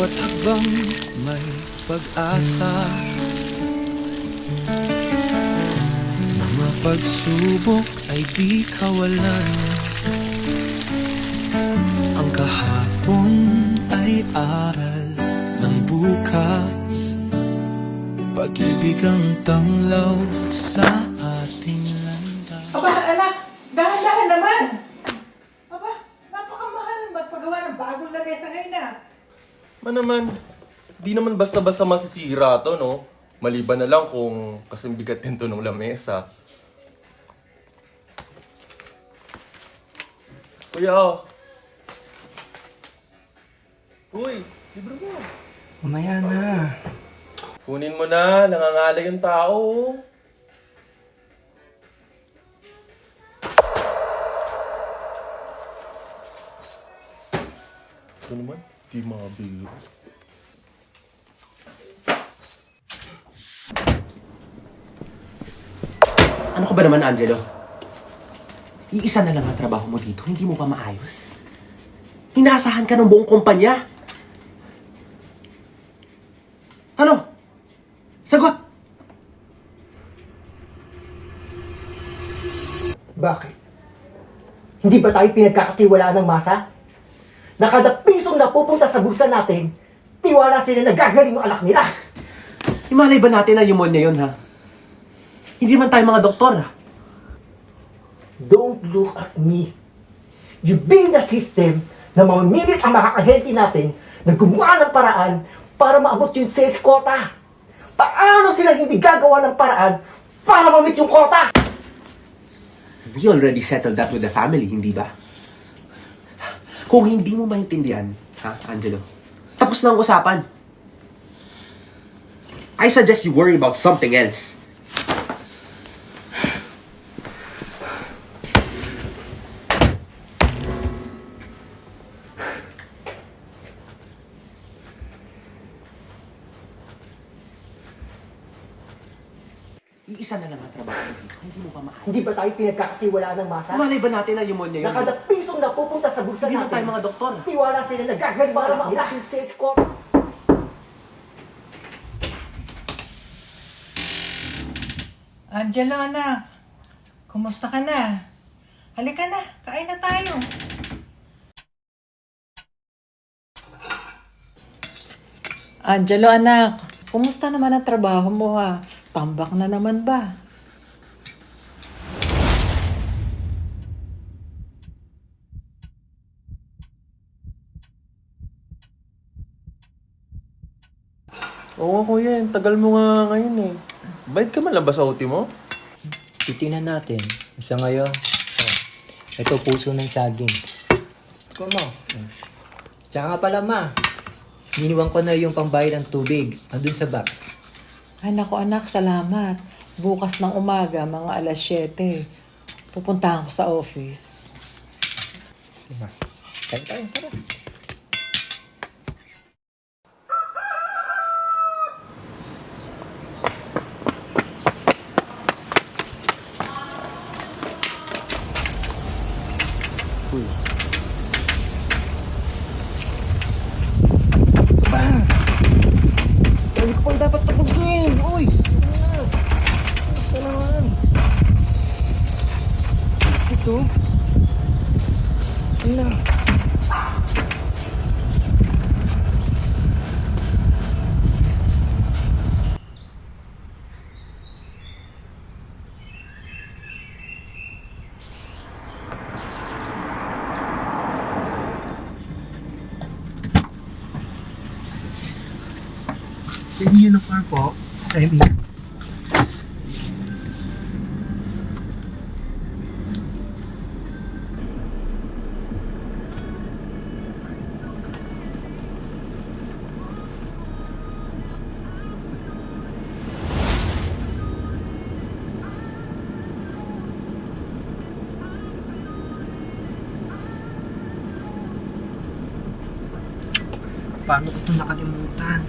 bawat hakbang may pag-asa. Mga pagsubok ay di kawalan. Ang kahapon ay aral ng bukas. Pag-ibig ang tanglaw sa ating landas. Aba, anak! Dahan-dahan naman! Aba, napakamahal magpagawa ng bagong lamesa ngayon na. Naman, di naman basta-basta masisira to, no? Maliban na lang kung kasing bigat din to ng lamesa. Kuya, oh. Uy, libre mo. Mamaya na. Kunin mo na, nangangalay yung tao. Ito naman, di mabiro. Ano ka ba naman, Angelo? Iisa na lang ang trabaho mo dito, hindi mo pa maayos? Inasahan ka ng buong kumpanya? Ano? Sagot! Bakit? Hindi ba tayo pinagkakatiwalaan ng masa? Na kada pisong napupunta sa bulsa natin, tiwala sila na gagaling yung alak nila. Imalay ba natin na pneumonia yun, ha? Hindi man tayo mga doktor, ha? Don't look at me. You build a system na mamimilit ang makakahealthy natin na gumawa ng paraan para maabot yung sales quota. Paano sila hindi gagawa ng paraan para ma-meet yung quota? We already settled that with the family, hindi ba? Kung hindi mo maintindihan, ha, Angelo? Tapos na ang usapan. I suggest you worry about something else. Iisa na lang ang trabaho mo dito, hindi mo pa maayos. Hindi ba tayo pinagkakatiwalaan ng masa? Malay ba natin na pneumonia yun? Na kada pisong napupunta sa bulsa Hindi man natin, tayo mga doktor. tiwala sila na gagaling para maabot yung sales quota. Angelo, anak. Kumusta ka na? Halika na, kain na tayo. Angelo, anak. Kumusta naman ang trabaho mo, ha? Tambak na naman ba? Oo, kuya, tagal mo nga ngayon eh. Bayad ka man lang ba sa OT mo? Titingnan natin. Sa ngayon, ito puso ng saging. Kumo. Tsaka nga pala ma, niniwan ko na yung pambayad ng tubig. Andun sa box. Ay, naku anak, salamat. Bukas ng umaga, mga alas 7. Pupuntahan ko sa office. Diba? Kain tayo, tara. Hindi ko pang dapat tapusin! Uy! Ano na? Tapos ka naman! Kasi ito? Ano na? Sa uniform po, Remy. Paano ko ito nakalimutan?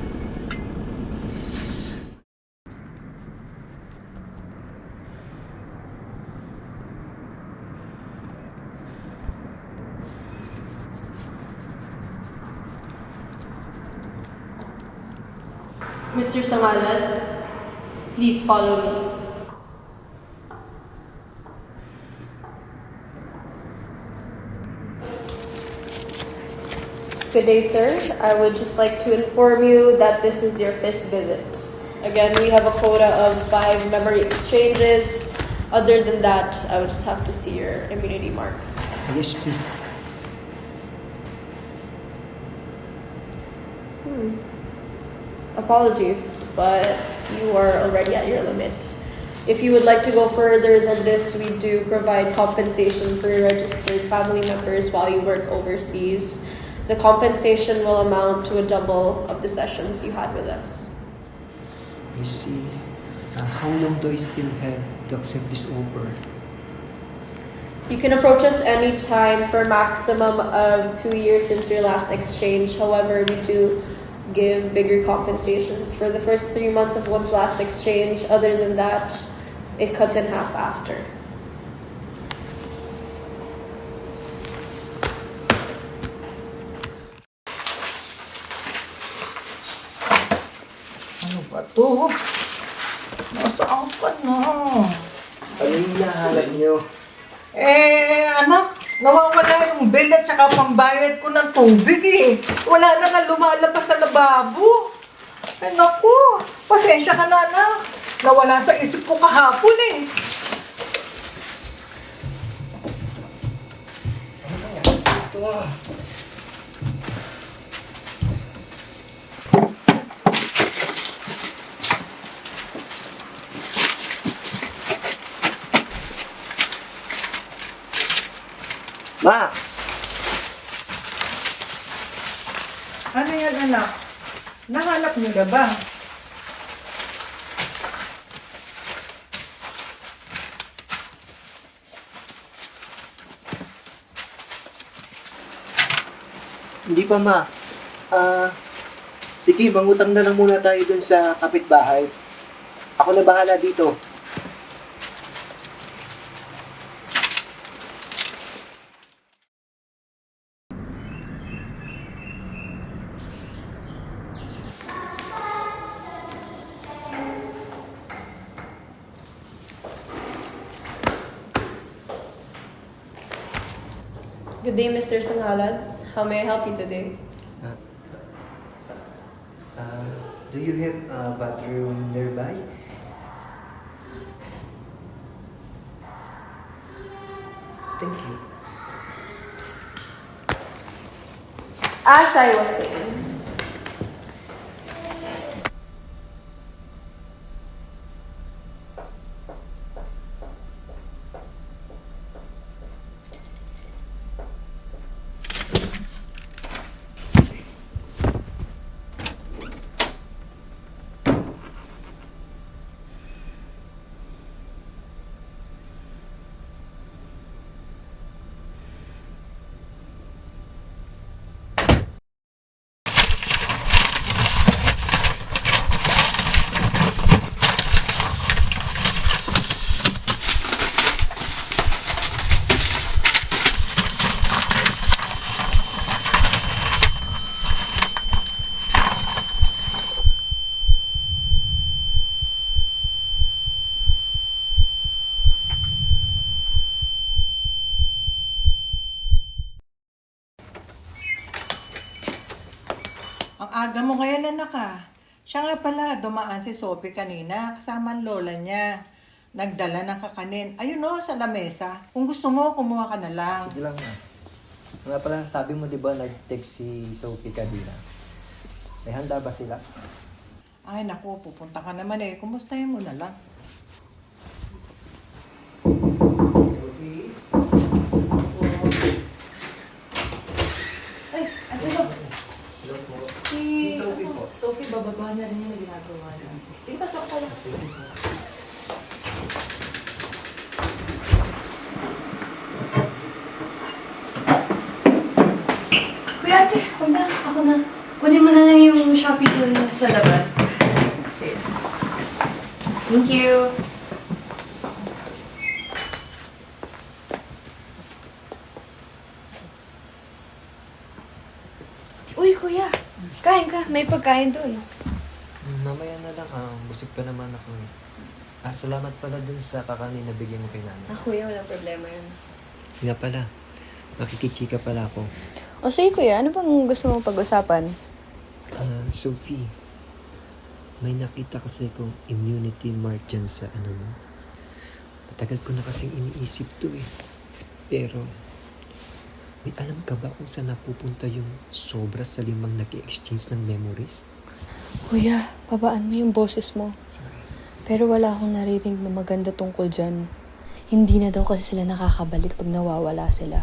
Mr. Samalat, please follow me. Good day, sir. I would just like to inform you that this is your 5th visit. Again, we have a quota of 5 memory exchanges. Other than that, I would just have to see your immunity mark. Yes, please. Apologies, but you are already at your limit. If you would like to go further than this, we do provide compensation for your registered family members while you work overseas. The compensation will amount to a double of the sessions you had with us. You see, how long do I still have to accept this offer? You can approach us anytime for a maximum of 2 years since your last exchange. However, we do give bigger compensations for the first 3 months of one's last exchange. Other than that, it cuts in half after. Ano ba to? Nasaan ka na? Ano yung hinahanap niyo? Anak, nawawala yung bill at saka pambayad ko ng tubig eh. Wala na nga lumalabas sa lababo. Naku, pasensya ka na, anak. Nawala sa isip ko kahapon eh. Ma! Ano yan, anak? Nahanap niyo na ba? Hindi pa, ma. Sige, mangutang na lang muna tayo dun sa kapitbahay. Ako na bahala dito. Good day, Mr. Sanghalad. How may I help you today? Do you have a bathroom nearby? Thank you. As I was saying, Ang aga mo ngayon, anak ah. Siya nga pala, dumaan si Sophie kanina, kasama ang lola niya. Nagdala ng kakanin. Ayun o, sa lamesa. Kung gusto mo, kumuha ka na lang. Sige lang, ma. Nga pala, sabi mo di ba nag-text si Sophie kanina? May handa ba sila? Ay, naku, pupunta ka naman eh. Kumustahin mo na lang. ay, Angelo, Si Sophie po. Sophie, bababa na rin yung ginagawa niya. Sige, pasok ka lang. Kuya ate, huwag na. Ako na. Kunin mo na lang yung Shopee dun sa labas. Thank you. Uy, kuya. Kain ka. May pagkain dun. Mamaya busog pa naman ako. Salamat pala dun sa kakanin na bigyan mo kay nanay. Kuya, walang problema yun. Nga pala, makikichika pala ako. O sige kuya, ano bang gusto mong pag-usapan? Sophie, may nakita kasi kong immunity mark dyan sa ano mo. Matagal ko na kasing iniisip to eh. Pero, may alam ka ba kung saan napupunta yung sobra sa 5 nag-exchange ng memories? Kuya, babaan mo yung boses mo. Sorry. Pero wala akong naririnig na maganda tungkol dyan. Hindi na daw kasi sila nakakabalik pag nawawala sila.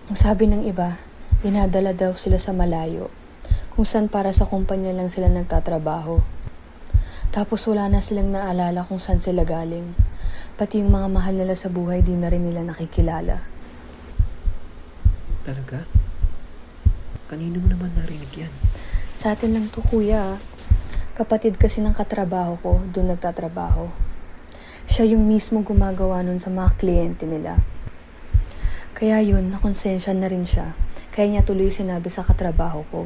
Ang sabi ng iba, dinadala daw sila sa malayo, kung saan para sa kumpanya lang sila nagtatrabaho. Tapos wala na silang naalala kung saan sila galing. Pati yung mga mahal nila sa buhay, di na rin nila nakikilala. Talaga? Kanino mo naman narinig yan? Sa atin lang to kuya. Kapatid kasi ng katrabaho ko, doon nagtatrabaho. Siya yung mismo gumagawa nun sa mga kliyente nila. Kaya yun, nakonsensya na rin siya. Kaya niya tuloy sinabi sa katrabaho ko.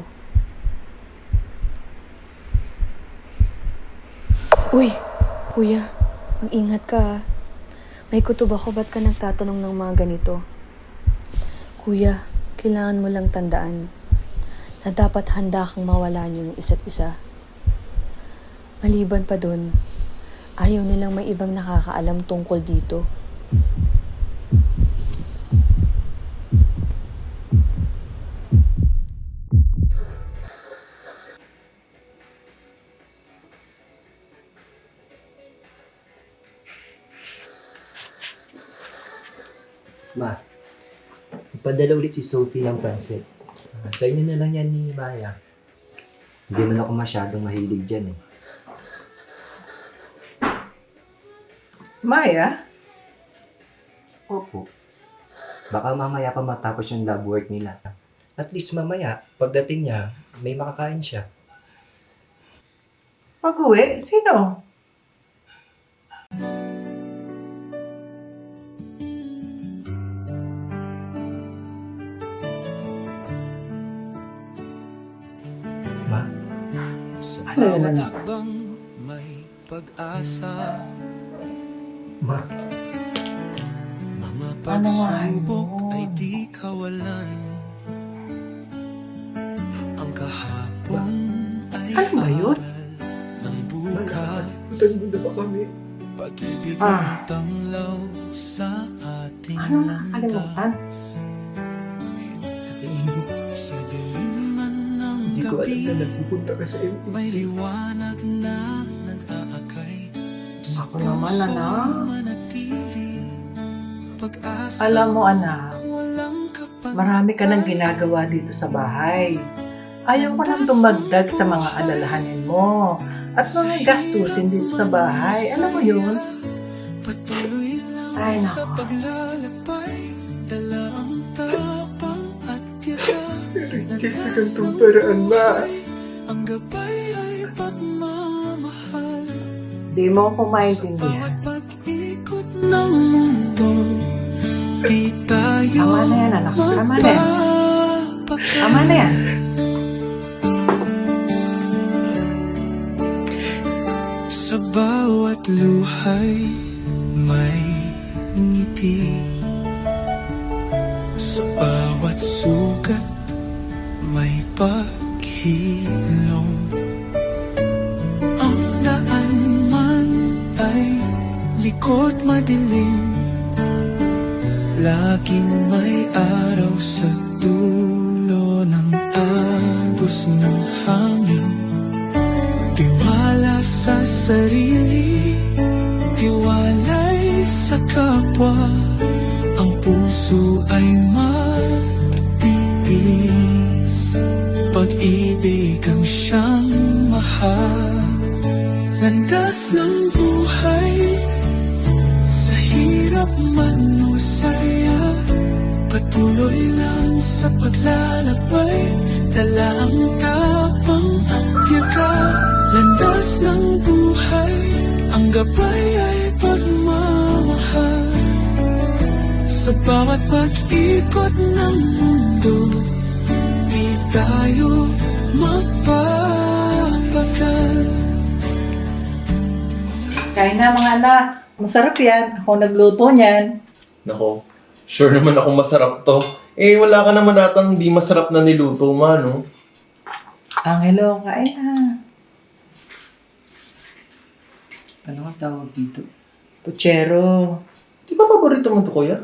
Uy, kuya, mag-ingat ka ah. May kutob ako, ba't ka nagtatanong ng mga ganito? Kuya, kailangan mo lang tandaan na dapat handa kang mawala niyo yung isa't isa. Maliban pa dun, ayaw nilang may ibang nakakaalam tungkol dito. Ma, ipadala ulit si Sophie ng pansit. Sa inyo na lang yan ni Maya. Hindi man ako masyadong mahilig dyan eh. Maya? Opo. Baka mamaya pa matapos yung lab work nila. At least mamaya, pagdating niya, may makakain siya. Pag-uwi? Sino? Ma? Sa Ano yan, bawat anak? hakbang may pag-asa. Ma? Mga Ano nga pagsubok yun? ay di kawalan. Ang kahapon ay Ano ba yun? aral ng bukas. Maganda ba kami? Pag-ibig Ah. ang tanglaw sa ating Ano nakakalimutan? landas. Sa tingin mo, Sa dilim man ng hindi ko alam gabi, na nagpupunta ka sa may MPC. liwanag na nag-aakay. Ako naman, anak. Manatili, pag-asa, Alam mo, anak, walang kapag- marami ka nang ginagawa dito sa bahay. Ayaw ko nang dumagdag sa mga alalahanin mo at mga gastusin dito sa bahay. Alam mo yun? Patuloy lang Ay, sa nako. paglalakbay, dala ang tapang at tiyaga. Hindi sa gantong paraan, Ma. Ang gabay ay pagmamahal. Di mo ko maintindihan. Bawat pag-ikot ng mundo, di tayo Tama na yan, anak. Tama na yan. mapapagay. Tama na yan. Sa bawat luhay may ngiti. Sa bawat sugat may paghilom. Ang daan man ay likod madilim, laging may araw sa dulo ng agos ng hangin. Tiwala sa sarili, tiwalay sa kapwa, ang puso ay matitis. Pag-ibig ang siyang mahal. Landas ng buhay, sa hirap man o saya, patuloy lang sa paglalakbay, dala ang tapang at tiyaga. Landas ng buhay, ang gabay ay pagmamahal. Sa bawat pag-ikot ng mundo, di tayo magpapagal. Kain na mga anak. Masarap yan. Ako nagluto niyan. Nako, sure naman akong masarap to. Eh, wala ka naman atang hindi masarap na niluto, ma, no? Angelo, kain na. Ano ang tawag dito? Puchero. Di ba paborito mo to, kuya?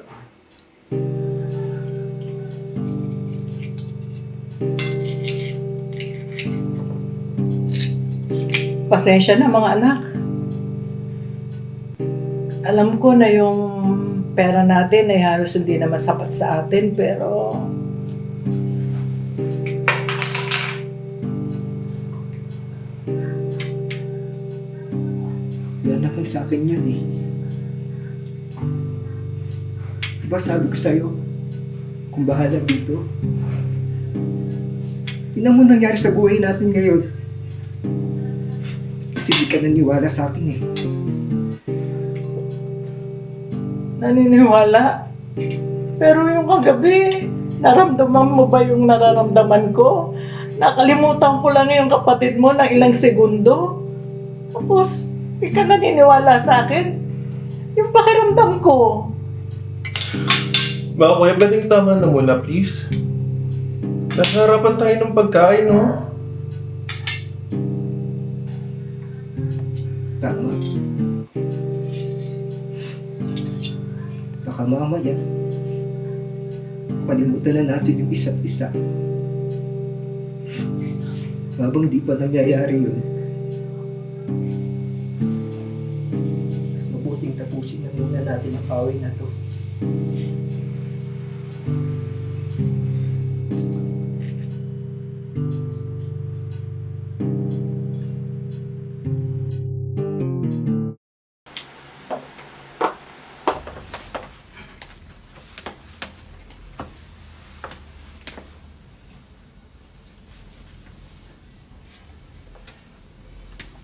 Pasensya na mga anak. Alam ko na yung pera natin ay halos hindi naman sapat sa atin, pero Wala naman sa akin yun eh. Diba sabi ko sa'yo, kung bahala dito. Tingnan mo nangyari sa buhay natin ngayon. Kasi di ka naniwala sa akin eh. naniniwala. Pero yung kagabi, naramdaman mo ba yung nararamdaman ko? Nakalimutan ko lang yung kapatid mo ng ilang segundo. Tapos, di ka naniniwala sa akin. Yung pakiramdam ko. Baka kuya, baling tama na muna, please. Nasa harapan tayo ng pagkain, no? Tama. Baka mamaya, kalimutan na natin yung isa't isa. Habang di pa nangyayari yun, mas mabuting tapusin na muna natin ang away na to.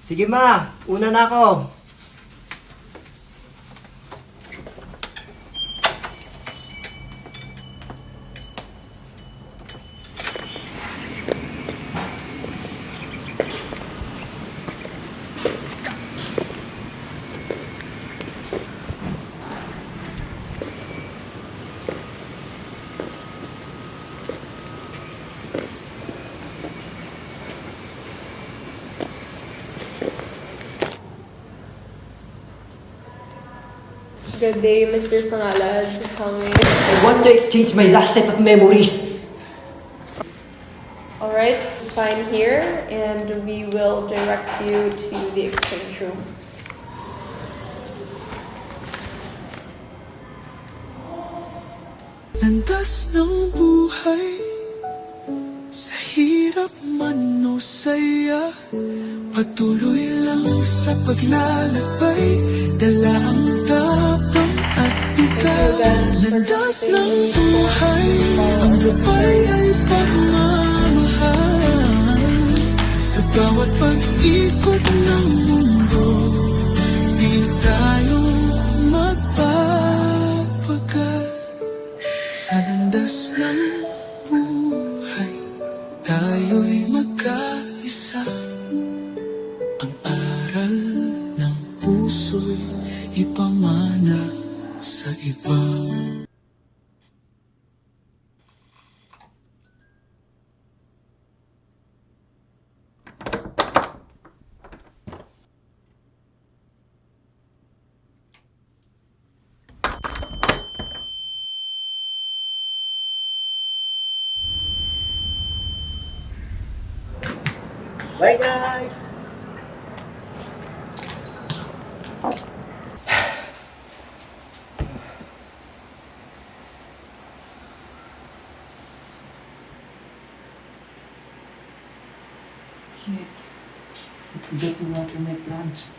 Sige ma, una na ako. Good day, Mr. Sangalad. Coming. I want to exchange my last set of memories. Alright, sign here and we will direct you to the exchange room. Landas ng buhay, sa hirap man o saya, patuloy lang sa paglalakbay, dala ang tapang at tigal. Landas ng buhay, ang gabay ay pagmamahal. Sa bawat pag-ikot ng mundo, di tayo magpapagal. Sa landas ng buhay, tayo'y magkaisa. Ang aral ng puso'y ipamana sa iba. Bye guys! Shit. I forgot to water my plants.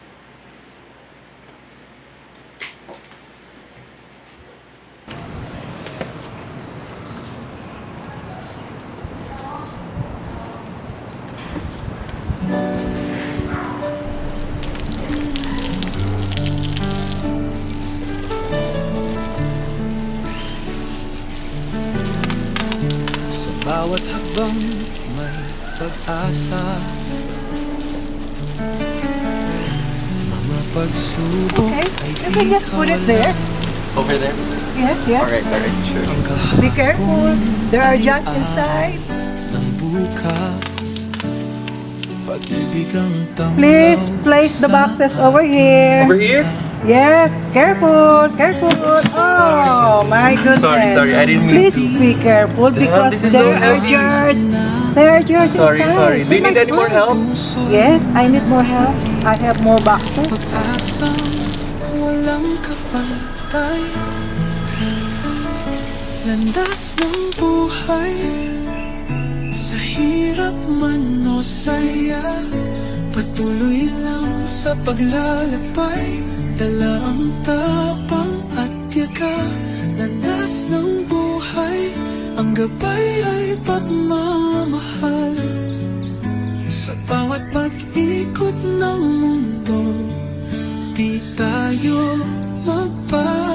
Sa bawat hakbang may pag-asa, pagsubok Okay, ay you can just put it there. Over there? Yes, yes. Alright, sure. Ang Be careful. There are jars inside. ng bukas. Pag-ibig ang tanglaw. Please place the boxes over here. Over here? Yes, careful, careful. Oh my goodness. Sorry, I didn't mean Please be careful because this is so there are heavy. jars. There are jars inside. Do you need any more help? Yes, I need more help. I have more boxes. Pag-asang walang kapantay. Landas ng buhay. Sa hirap man o saya, patuloy lang sa paglalakbay. Dala ang tapang at yaga. Landas ng buhay, ang gabay ay pagmamahal. Sa bawat pag-ikot ng mundo, di tayo magpapagal.